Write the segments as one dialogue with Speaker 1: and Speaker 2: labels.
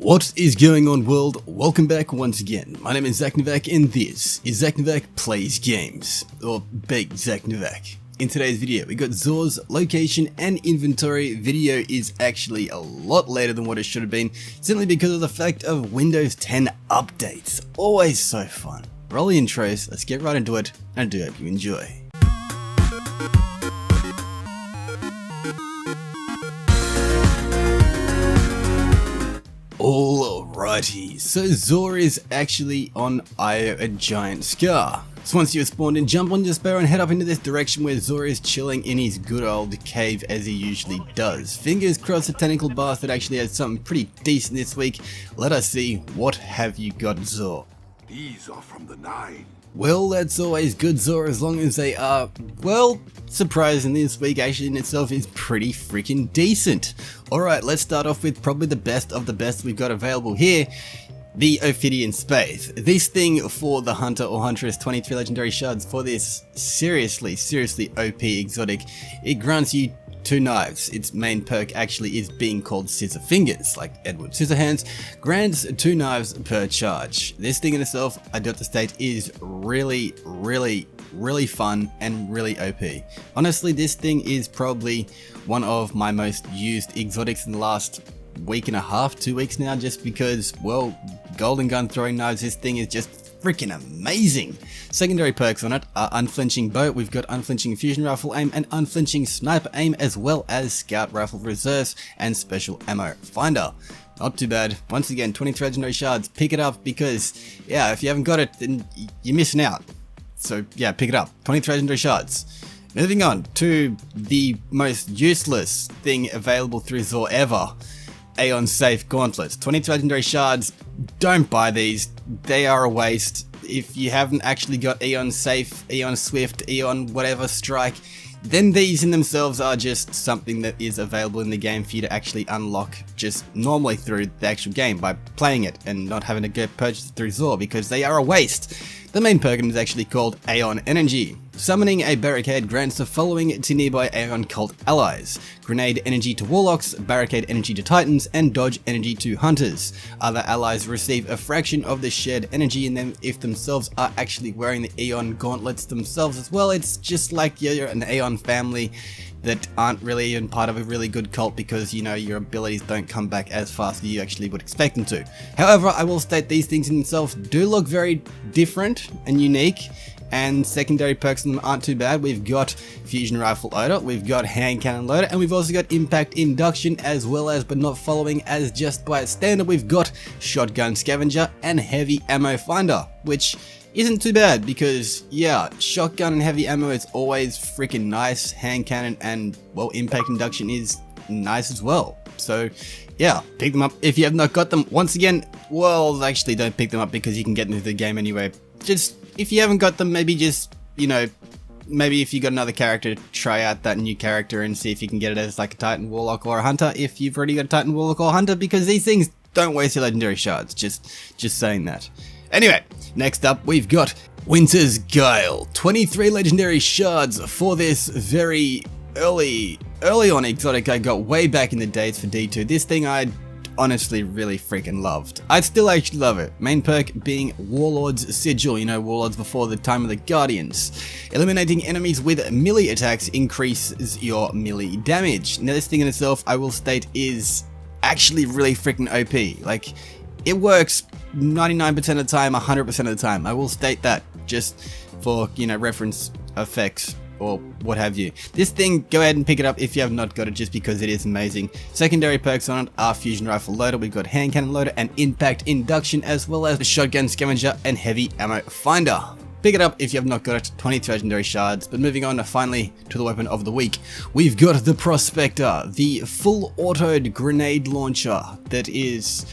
Speaker 1: What is going on, world? Welcome back once again. My name is Zach Novak and this is Zach Novak Plays Games, or Big Zach Novak. In today's video, we got Zor's location and inventory. Video is actually a lot later than what it should have been, simply because of the fact of Windows 10 updates. Always so fun. Roll the intros, let's get right into it, and I do hope you enjoy. Alrighty, so Zor is actually on Io, a giant scar. So once you're spawned in, jump on your sparrow and head up into this direction where Zor is chilling in his good old cave as he usually does. Fingers crossed the tentacle bastard actually has something pretty decent this week. Let us see, what have you got, Zor?
Speaker 2: These are from the Nine.
Speaker 1: Well, that's always good, Zor, as long as they are, well, surprisingly this week actually in itself is pretty freaking decent. Alright, let's start off with probably the best of the best we've got available here. The Ophidian Spathe. This thing for the Hunter or Huntress, 23 legendary shards for this seriously OP exotic. It grants you 2 knives. Its main perk actually is being called Scissor Fingers, like Edward Scissorhands. Grants 2 knives per charge. This thing in itself, I do have to state, is really fun and really OP. Honestly, this thing is probably one of my most used exotics in the last week and a half, 2 weeks now, just because, well, golden gun throwing knives, this thing is just freaking amazing. Secondary perks on it are Unflinching Bow, we've got Unflinching Fusion Rifle Aim and Unflinching Sniper Aim, as well as Scout Rifle Reserves and Special Ammo Finder. Not too bad. Once again, 23 legendary shards, pick it up because, yeah, if you haven't got it, then you're missing out. So yeah, pick it up. 23 legendary shards. Moving on to the most useless thing available through Zor ever. Aeon Safe Gauntlets. 22 legendary shards. Don't buy these. They are a waste. If you haven't actually got Aeon Safe, Aeon Swift, Aeon whatever Strike, then these in themselves are just something that is available in the game for you to actually unlock just normally through the actual game by playing it and not having to go purchase it through Zor, because they are a waste. The main perk is actually called Aeon Energy. Summoning a barricade grants the following to nearby Aeon cult allies: Grenade Energy to Warlocks, Barricade Energy to Titans, and Dodge Energy to Hunters. Other allies receive a fraction of the shared energy in them if themselves are actually wearing the Aeon gauntlets themselves as well. It's just like you're an Aeon family that aren't really even part of a really good cult, because, you know, your abilities don't come back as fast as you actually would expect them to. However, I will state these things in themselves do look very different and unique, and secondary perks on them aren't too bad. We've got Fusion Rifle Loader, we've got Hand Cannon Loader, and we've also got Impact Induction, as well as, but not following as just by its standard, we've got Shotgun Scavenger and Heavy Ammo Finder, which isn't too bad because, yeah, shotgun and heavy ammo is always freaking nice. Hand cannon and, well, impact induction is nice as well. So, yeah, pick them up if you have not got them. Once again, well, actually don't pick them up because you can get into the game anyway. Just, if you haven't got them, maybe just, you know, maybe if you got another character, try out that new character and see if you can get it as like a Titan, Warlock, or a Hunter if you've already got a Titan, Warlock, or Hunter, because these things don't waste your legendary shards. Just saying that. Anyway, next up we've got Winter's Guile. 23 legendary shards for this very early on exotic I got way back in the days for D2. This thing I honestly really freaking loved. I still actually love it. Main perk being Warlord's Sigil, you know, Warlords before the time of the Guardians. Eliminating enemies with melee attacks increases your melee damage. Now this thing in itself, I will state, is actually really freaking OP. Like, it works 99% of the time, 100% of the time. I will state that just for, you know, reference effects or what have you. This thing, go ahead and pick it up if you have not got it, just because it is amazing. Secondary perks on it are Fusion Rifle Loader, we've got Hand Cannon Loader and Impact Induction, as well as the Shotgun Scavenger and Heavy Ammo Finder. Pick it up if you have not got it, 23 legendary shards. But moving on finally to the weapon of the week, we've got the Prospector, the full autoed grenade launcher that is,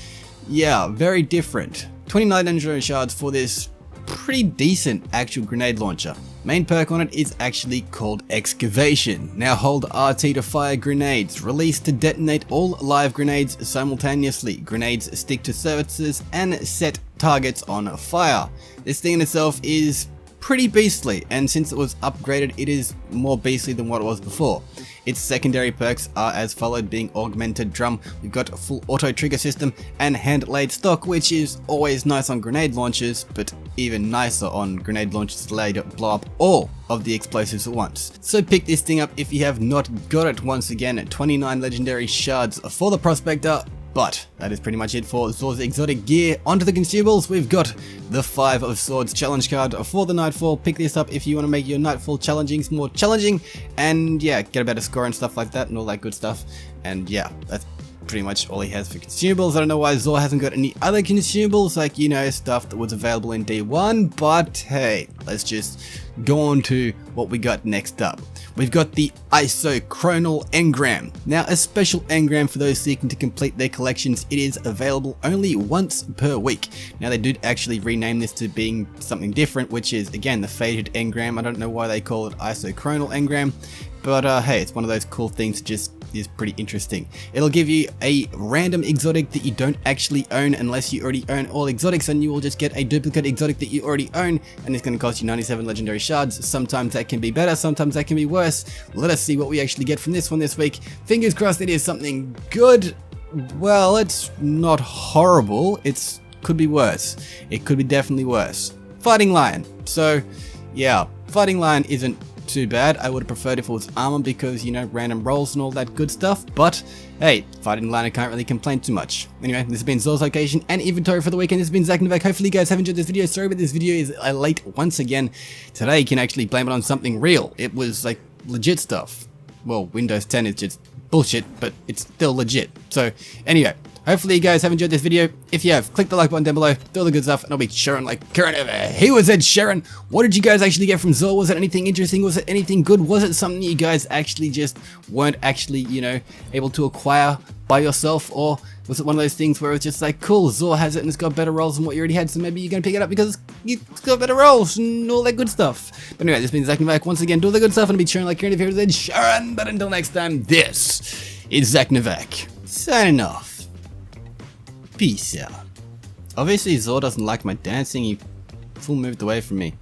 Speaker 1: yeah, very different. 29 legendary shards for this pretty decent actual grenade launcher. Main perk on it is actually called Excavation. Now hold RT to fire grenades. Release to detonate all live grenades simultaneously. Grenades stick to surfaces and set targets on fire. This thing in itself is pretty beastly, and since it was upgraded, it is more beastly than what it was before. Its secondary perks are as followed, being augmented drum, we've got a full auto trigger system, and hand laid stock, which is always nice on grenade launchers, but even nicer on grenade launchers laid to blow up all of the explosives at once. So pick this thing up if you have not got it. Once again, 29 legendary shards for the Prospector. But that is pretty much it for Zor's exotic gear. Onto the consumables, we've got the 5 of Swords challenge card for the Nightfall. Pick this up if you want to make your Nightfall challengings more challenging, and yeah, get a better score and stuff like that and all that good stuff. And yeah, that's pretty much all he has for consumables. I don't know why Zor hasn't got any other consumables, like, you know, stuff that was available in D1, but hey, let's just go on to what we got next up. We've got the Isochronal Engram. Now, a special engram for those seeking to complete their collections. It is available only once per week. Now, they did actually rename this to being something different, which is, again, the Faded Engram. I don't know why they call it Isochronal Engram, but hey, it's one of those cool things that just is pretty interesting. It'll give you a random exotic that you don't actually own unless you already own all exotics, and you will just get a duplicate exotic that you already own, and it's going to cost you 97 legendary shards. Sometimes that can be better, sometimes that can be worse. Let us see what we actually get from this one this week. Fingers crossed it is something good. Well, it's not horrible. It could be worse. It could be definitely worse. Fighting Lion. So yeah, Fighting Lion isn't too bad. I would have preferred if it was armor because, you know, random rolls and all that good stuff, but hey, Fighting Lion, I can't really complain too much. Anyway, this has been Zor's location and inventory for the weekend. This has been Zach Novak. Hopefully you guys have enjoyed this video. Sorry but this video is late once again. Today you can actually blame it on something real. It was like legit stuff. Well, Windows 10 is just bullshit, but it's still legit. So anyway, hopefully you guys have enjoyed this video. If you have, click the like button down below, do all the good stuff, and I'll be sharing like Karen over. He was Ed Sharon. What did you guys actually get from Zor? Was it anything interesting? Was it anything good? Was it something you guys actually just weren't actually, you know, able to acquire by yourself? Or was it one of those things where it's just like, cool, Zor has it and it's got better rolls than what you already had, so maybe you're going to pick it up because it's got better rolls and all that good stuff. But anyway, this has been Zach Novak. Once again, do all the good stuff and I'll be sharing like Karen. If you're Ed Sharon. But until next time, this is Zach Novak signing off. Peace out. Obviously Zor doesn't like my dancing, he full moved away from me.